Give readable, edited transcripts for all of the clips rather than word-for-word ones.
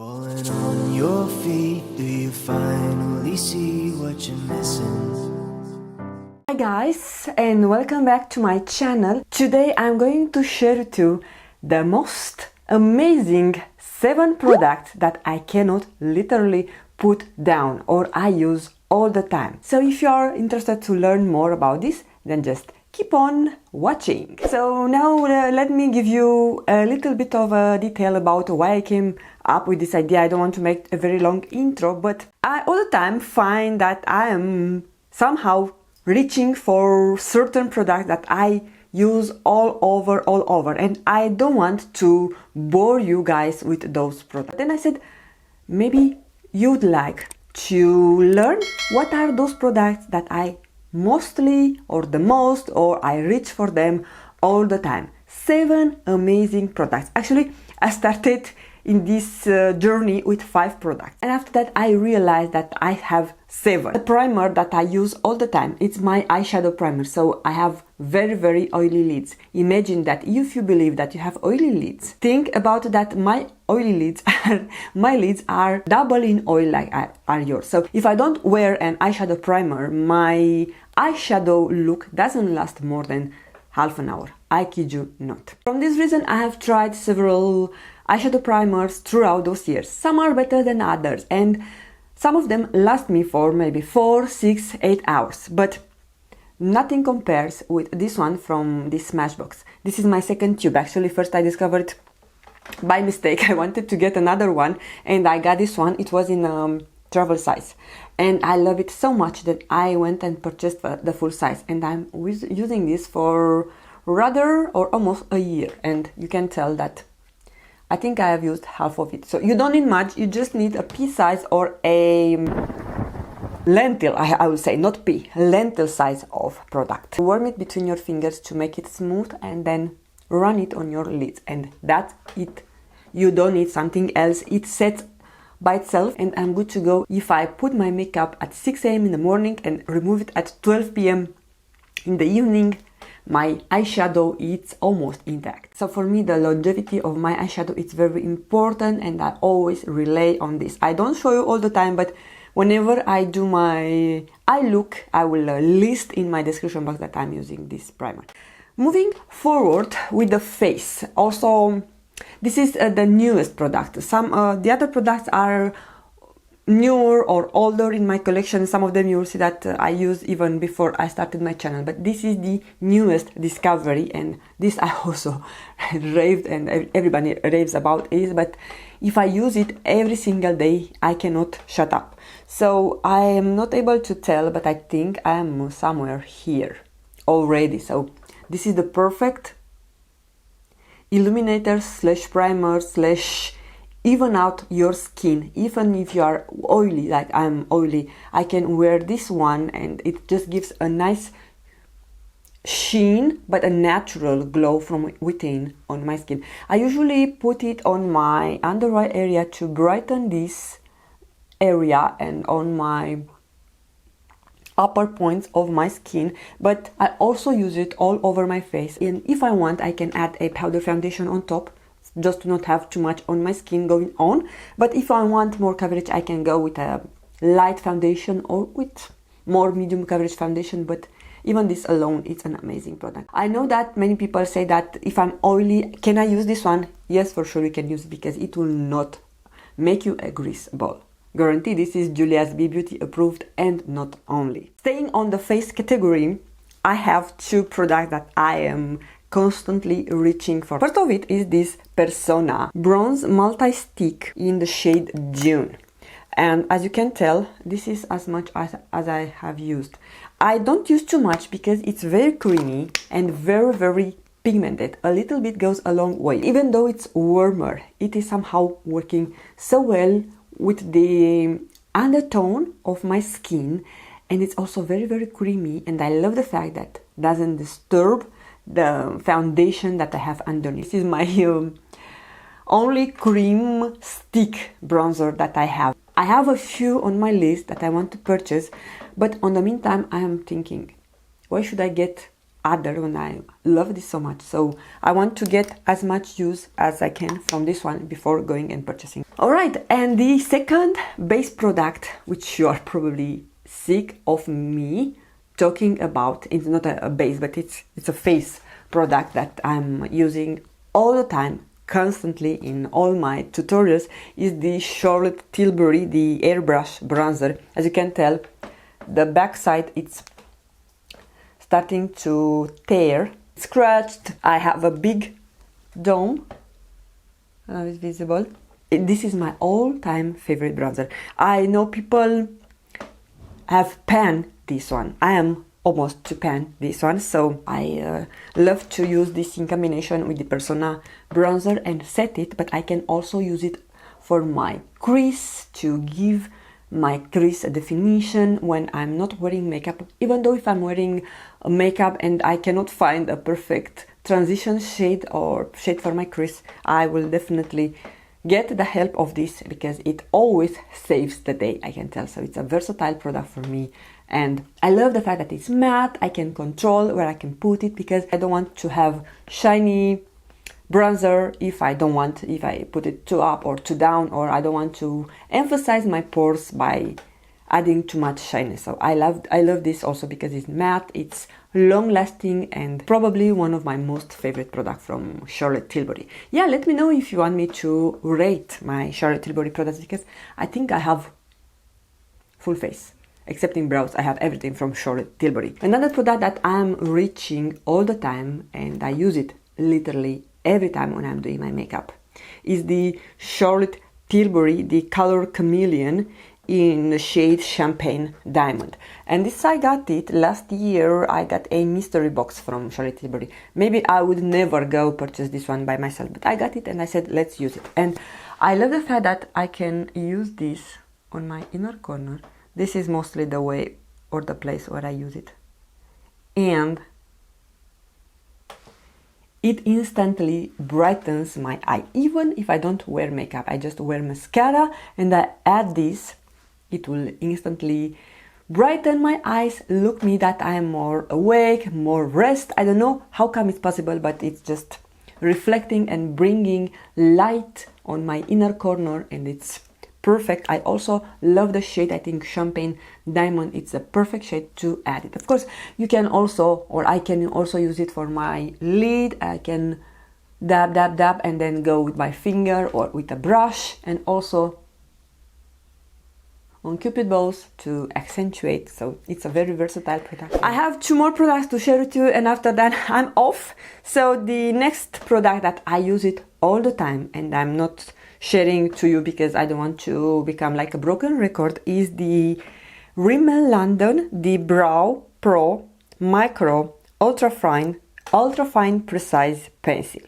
Falling on your feet, do you finally see what you're missing? Hi guys, and welcome back to my channel. Today I'm going to share with you the most amazing 7 products that I cannot literally put down or I use all the time. So if you are interested to learn more about this, then just keep on watching. So now let me give you a little bit of a detail about why I came up with this idea. I don't want to make a very long intro, but I all the time find that I am somehow reaching for certain products that I use all over, and I don't want to bore you guys with those products. Then I said, maybe you'd like to learn what are those products that I mostly or the most or I reach for them all the time. 7 amazing products. Actually, I started in this journey with 5 products, and after that I realized that I have 7. The primer that I use all the time, it's my eyeshadow primer. So I have very oily lids. Imagine that if you believe that you have oily lids, think about that my oily lids are my lids are double in oil like are yours. So if I don't wear an eyeshadow primer, my eyeshadow look doesn't last more than half an hour. I kid you not. From this reason, I have tried several eyeshadow primers throughout those years. Some are better than others, and some of them last me for maybe 4, 6, 8 hours. But nothing compares with this one from this Smashbox. This is my second tube. Actually, first I discovered by mistake. I wanted to get another one, and I got this one. It was in travel size, and I love it so much that I went and purchased the full size, and I'm using this for rather or almost a year, and you can tell that I think I have used half of it. So you don't need much, you just need a pea size or a lentil, I would say, not pea, lentil size of product. Warm it between your fingers to make it smooth, and then run it on your lids, and that's it. You don't need something else. It sets by itself, and I'm good to go. If I put my makeup at 6 a.m. in the morning and remove it at 12 p.m. in the evening, my eyeshadow is almost intact. So for me, the longevity of my eyeshadow is very important, and I always rely on this. I don't show you all the time, but whenever I do my eye look, I will list in my description box that I'm using this primer. Moving forward with the face. Also, this is the newest product. The other products are newer or older in my collection. Some of them you will see that I used even before I started my channel, but this is the newest discovery, and this I also raved, and everybody raves about it. But if I use it every single day, I cannot shut up. So I am not able to tell, but I think I am somewhere here already. So this is the perfect illuminator slash primer slash even out your skin. Even if you are oily like I'm oily, I can wear this one, and it just gives a nice sheen but a natural glow from within on my skin. I usually put it on my under eye area to brighten this area and on my upper points of my skin, but I also use it all over my face, and if I want I can add a powder foundation on top just to not have too much on my skin going on. But if I want more coverage, I can go with a light foundation or with more medium coverage foundation, but even this alone, it's an amazing product. I know that many people say that if I'm oily, can I use this one? Yes, for sure you can use it, because it will not make you a grease ball. Guarantee. This is Julia's Bee Beauty approved, and not only. Staying on the face category, I have 2 products that I am constantly reaching for. First of it is this Persona Bronze Multi-Stick in the shade June. And as you can tell, this is as much as I have used. I don't use too much because it's very creamy and very pigmented. A little bit goes a long way. Even though it's warmer, it is somehow working so well with the undertone of my skin, and it's also very creamy, and I love the fact that it doesn't disturb the foundation that I have underneath. This is my only cream stick bronzer that I have. I have a few on my list that I want to purchase, but on the meantime I am thinking, why should I get other one. I love this so much, so I want to get as much use as I can from this one before going and purchasing. Alright, and the second base product, which you are probably sick of me talking about, it's not a base, but it's a face product that I'm using all the time, constantly in all my tutorials, is the Charlotte Tilbury, the Airbrush bronzer. As you can tell, the back side it's starting to tear, scratched. I have a big dome. I don't know if it's visible. This is my all-time favorite bronzer. I know people have panned this one. I am almost to pan this one, so I love to use this in combination with the Persona bronzer and set it, but I can also use it for my crease, to give my crease a definition when I'm not wearing makeup. Even though if I'm wearing makeup and I cannot find a perfect transition shade or shade for my crease, I will definitely get the help of this, because it always saves the day, I can tell. So it's a versatile product for me, and I love the fact that it's matte. I can control where I can put it, because I don't want to have shiny bronzer if I put it too up or too down, or I don't want to emphasize my pores by adding too much shyness. So I love this also because it's matte, it's long lasting, and probably one of my most favorite products from Charlotte Tilbury. Yeah, let me know if you want me to rate my Charlotte Tilbury products, because I think I have full face. Except in brows, I have everything from Charlotte Tilbury. Another product that I'm reaching all the time, and I use it literally every time when I'm doing my makeup, is the Charlotte Tilbury, the color Chameleon, in the shade Champagne Diamond. And this, I got it last year. I got a mystery box from Charlotte Tilbury. Maybe I would never go purchase this one by myself, but I got it and I said, let's use it. And I love the fact that I can use this on my inner corner. This is mostly the way or the place where I use it. And it instantly brightens my eye. Even if I don't wear makeup, I just wear mascara and I add this, it will instantly brighten my eyes, look me that I am more awake, more rest. I don't know how come it's possible, but it's just reflecting and bringing light on my inner corner, and it's perfect. I also love the shade. I think Champagne Diamond, it's a perfect shade to add it. Of course, you can also, or I can also use it for my lid. I can dab, dab, dab, and then go with my finger or with a brush, and also on cupid bows to accentuate. So it's a very versatile product. I have 2 more products to share with you, and after that I'm off. So the next product that I use it all the time, and I'm not sharing to you because I don't want to become like a broken record, is the Rimmel London, the Brow Pro Micro Ultrafine Precise Pencil.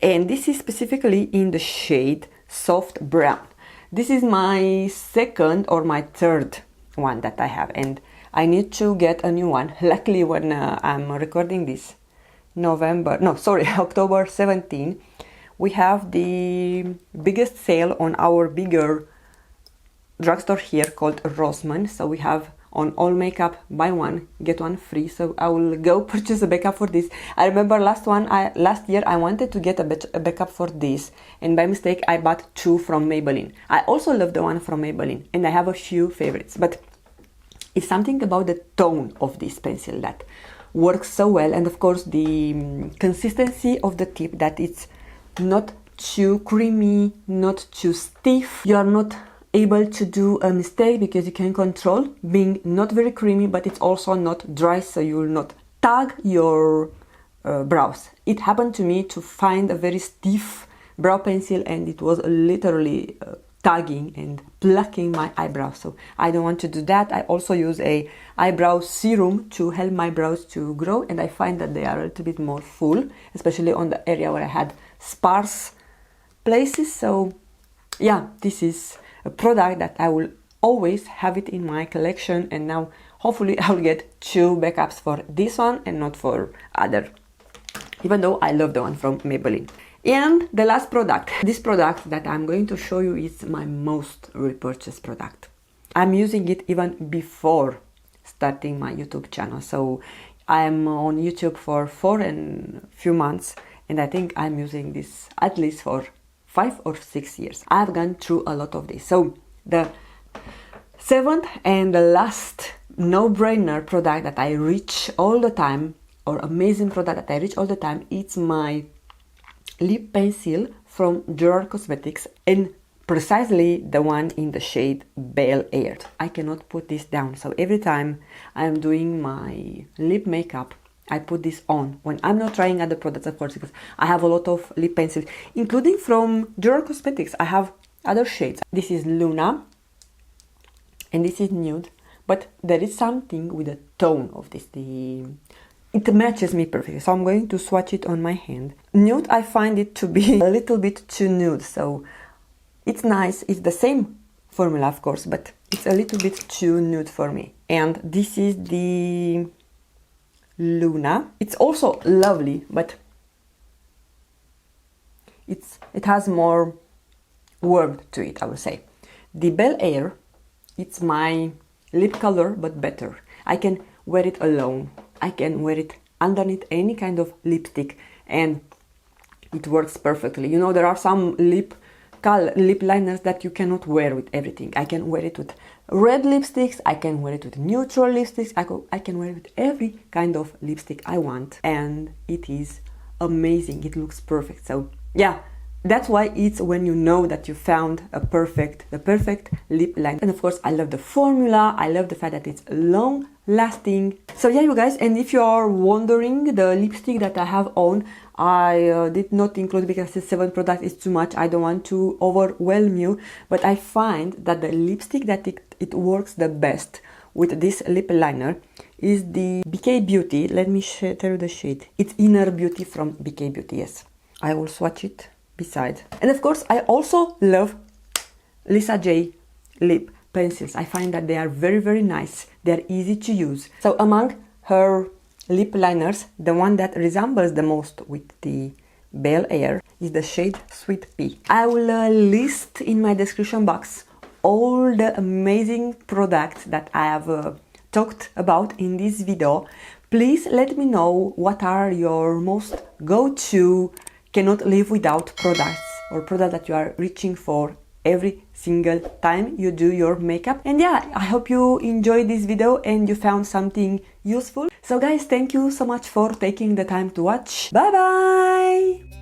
And this is specifically in the shade Soft Brown. This is my second or my third one that I have, and I need to get a new one. Luckily, when I'm recording this, October 17, we have the biggest sale on our bigger drugstore here called Rossmann. So we have on all makeup, buy one get one free. So I will go purchase a backup for this. I remember last year I wanted to get a backup for this, and by mistake I bought 2 from Maybelline. I also love the one from Maybelline, and I have a few favorites, but it's something about the tone of this pencil that works so well, and of course the consistency of the tip, that it's not too creamy, not too stiff. You are not able to do a mistake because you can control being not very creamy, but it's also not dry, so you will not tag your brows. It happened to me to find a very stiff brow pencil, and it was literally tagging and plucking my eyebrows, so I don't want to do that. I also use a eyebrow serum to help my brows to grow, and I find that they are a little bit more full, especially on the area where I had sparse places. So yeah, this is a product that I will always have it in my collection, and now hopefully I'll get 2 backups for this one and not for other, even though I love the one from Maybelline. And the last product, this product that I'm going to show you, is my most repurchased product. I'm using it even before starting my YouTube channel, so I'm on YouTube for 4 and few months, and I think I'm using this at least for 5 or 6 years. I've gone through a lot of this. So the seventh and the last no-brainer product that I reach all the time, or amazing product that I reach all the time, it's my lip pencil from Gerard Cosmetics, and precisely the one in the shade Bel Air. I cannot put this down, so every time I'm doing my lip makeup, I put this on when I'm not trying other products, of course, because I have a lot of lip pencils, including from Gerard Cosmetics. I have other shades. This is Luna, and this is Nude, but there is something with the tone of this. It matches me perfectly, so I'm going to swatch it on my hand. Nude, I find it to be a little bit too nude, so it's nice. It's the same formula, of course, but it's a little bit too nude for me. And this is the Luna. It's also lovely, but it has more warmth to it, I would say. The Bel Air, it's my lip color, but better. I can wear it alone. I can wear it underneath any kind of lipstick, and it works perfectly. You know, there are some lip liners that you cannot wear with everything. I can wear it with red lipsticks, I can wear it with neutral lipsticks, I can wear it with every kind of lipstick I want, and it is amazing. It looks perfect. So yeah, that's why it's when you know that you found the perfect lip liner. And of course, I love the formula. I love the fact that it's long lasting. So yeah, you guys, and if you are wondering, the lipstick that I have on, I did not include because the 7 product is too much. I don't want to overwhelm you, but I find that the lipstick that it works the best with this lip liner is the BK Beauty. Let me tell you the shade. It's Inner Beauty from BK Beauty. Yes, I will swatch it beside. And of course, I also love Lisa J lip pencils. I find that they are very, very nice. They're easy to use. So among her lip liners, the one that resembles the most with the Bel Air is the shade Sweet Pea. I will list in my description box all the amazing products that I have talked about in this video. Please let me know what are your most go-to, cannot live without products, or products that you are reaching for every single time you do your makeup. And yeah, I hope you enjoyed this video and you found something useful. So guys, thank you so much for taking the time to watch. Bye bye!